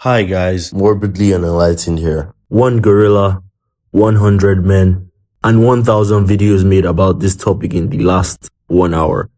Hi guys, morbidly unenlightened here. One gorilla, 100 men, and 1,000 videos made about this topic in the last 1 hour.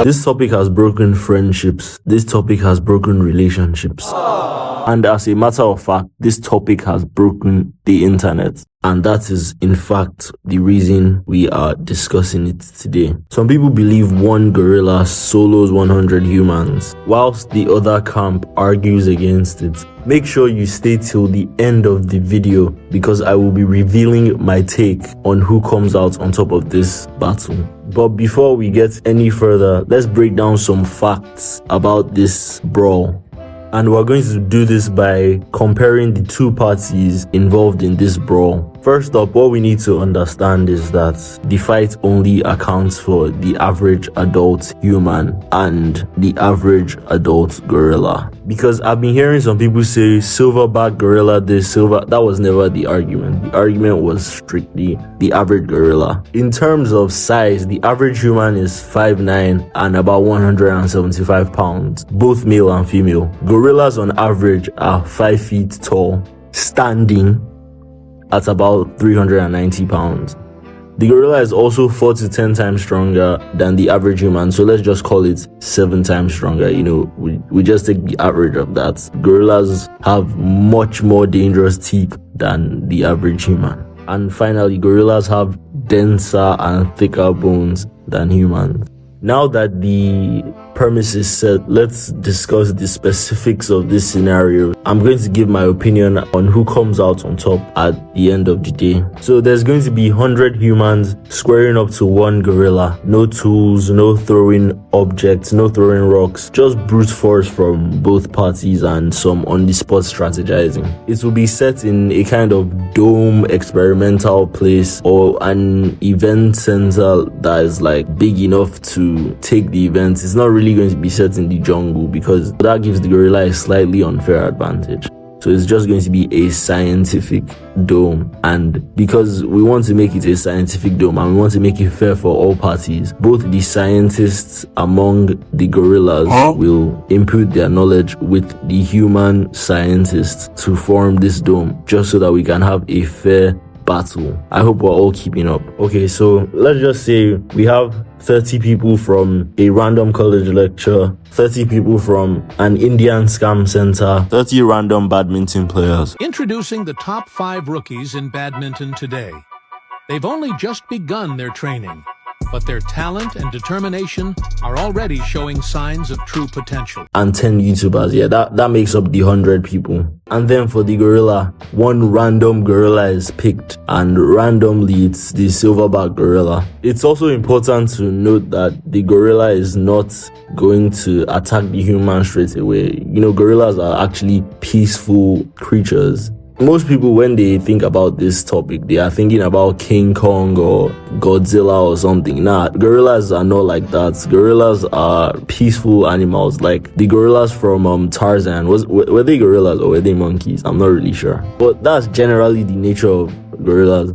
This topic has broken friendships. This topic has broken relationships. And as a matter of fact, this topic has broken the internet. And that is, in fact, the reason we are discussing it today. Some people believe one gorilla solos 100 humans, whilst the other camp argues against it. Make sure you stay till the end of the video because I will be revealing my take on who comes out on top of this battle. But before we get any further, let's break down some facts about this brawl. And we're going to do this by comparing the two parties involved in this brawl. First up, what we need to understand is that the fight only accounts for the average adult human and the average adult gorilla. Because I've been hearing some people say silverback gorilla this, that was never the argument. The argument was strictly the average gorilla. In terms of size, the average human is 5'9" and about 175 pounds, both male and female. Gorillas on average are 5 feet tall, standing at about 390 pounds. The gorilla is also 4 to 10 times stronger than the average human, so let's just call it 7 times stronger. We just take the average of that. Gorillas have much more dangerous teeth than the average human. And finally, gorillas have denser and thicker bones than humans. Now that the premise is set, let's discuss the specifics of this scenario. I'm going to give my opinion on who comes out on top at the end of the day. So there's going to be 100 humans squaring up to one gorilla. No tools, no throwing objects, no throwing rocks, just brute force from both parties and some on-the-spot strategizing. It will be set in a kind of dome experimental place or an event center that is like big enough to take the event. It's not really going to be set in the jungle because that gives the gorilla a slightly unfair advantage. So it's just going to be a scientific dome, and because we want to make it a scientific dome and we want to make it fair for all parties, both the scientists among the gorillas will input their knowledge with the human scientists to form this dome, just so that we can have a fair battle. I hope we're all keeping up. Okay, so let's just say we have 30 people from a random college lecture, 30 people from an Indian scam center, 30 random badminton players. Introducing the top 5 rookies in badminton today. They've only just begun their training, but their talent and determination are already showing signs of true potential. And 10 YouTubers, yeah, that makes up the 100 people. And then for the gorilla, one random gorilla is picked, and randomly it's the silverback gorilla. It's also important to note that the gorilla is not going to attack the human straight away. Gorillas are actually peaceful creatures. Most people, when they think about this topic, they are thinking about King Kong or Godzilla or something. Nah, gorillas are not like that. Gorillas are peaceful animals, like the gorillas from Tarzan. Were they gorillas or were they monkeys? I'm not really sure. But that's generally the nature of gorillas.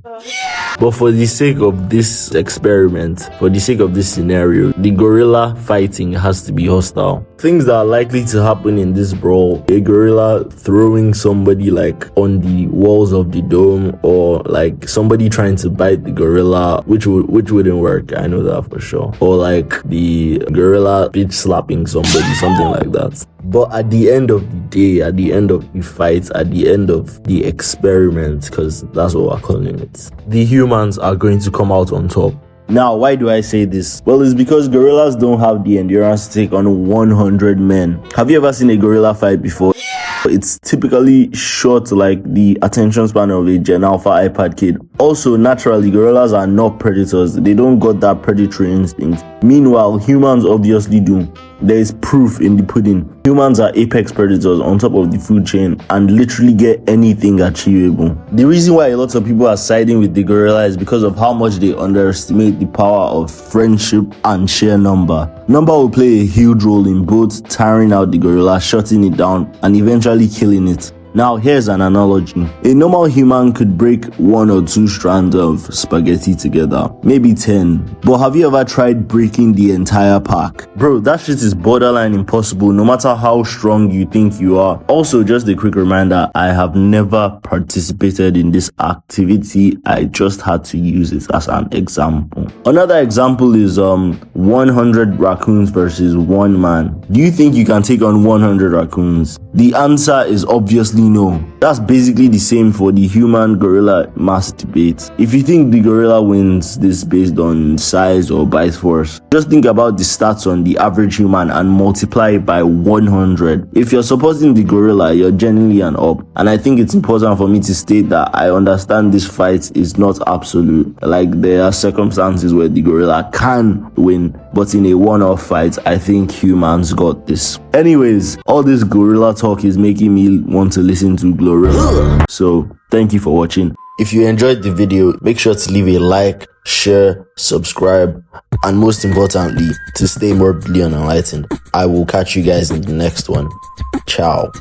But for the sake of this experiment, for the sake of this scenario, the gorilla fighting has to be hostile. Things that are likely to happen in this brawl: a gorilla throwing somebody like on the walls of the dome, or like somebody trying to bite the gorilla, which wouldn't work, I know that for sure. Or like the gorilla bitch slapping somebody, something like that. But at the end of the day, at the end of the fight, at the end of the experiment, because that's what we're calling it, the humans are going to come out on top. Now, why do I say this? Well, it's because gorillas don't have the endurance to take on 100 men. Have you ever seen a gorilla fight before? It's typically short, like the attention span of a Gen Alpha iPad kid. Also, naturally, gorillas are not predators. They don't got that predatory instinct. Meanwhile, humans obviously do. There is proof in the pudding. Humans are apex predators on top of the food chain and literally get anything achievable. The reason why a lot of people are siding with the gorilla is because of how much they underestimate the power of friendship and sheer number. Number will play a huge role in both tiring out the gorilla, shutting it down, and eventually killing it. Now here's an analogy. A normal human could break 1 or 2 strands of spaghetti together, maybe 10. But have you ever tried breaking the entire pack? Bro, that shit is borderline impossible no matter how strong you think you are. Also, just a quick reminder, I have never participated in this activity. I just had to use it as an example. Another example is 100 raccoons versus 1 man. Do you think you can take on 100 raccoons? The answer is obviously no. That's basically the same for the human gorilla mass debate. If you think the gorilla wins this based on size or bite force, just think about the stats on the average human and multiply it by 100. If you're supporting the gorilla, you're genuinely an op. And I think it's important for me to state that I understand this fight is not absolute. Like, there are circumstances where the gorilla can win, but in a one-off fight, I think humans got this. Anyways, all this gorilla talk is making me want to listen to Glorilla. So, thank you for watching. If you enjoyed the video, make sure to leave a like, share, subscribe, and most importantly, to stay morbidly unenlightened. I will catch you guys in the next one. Ciao.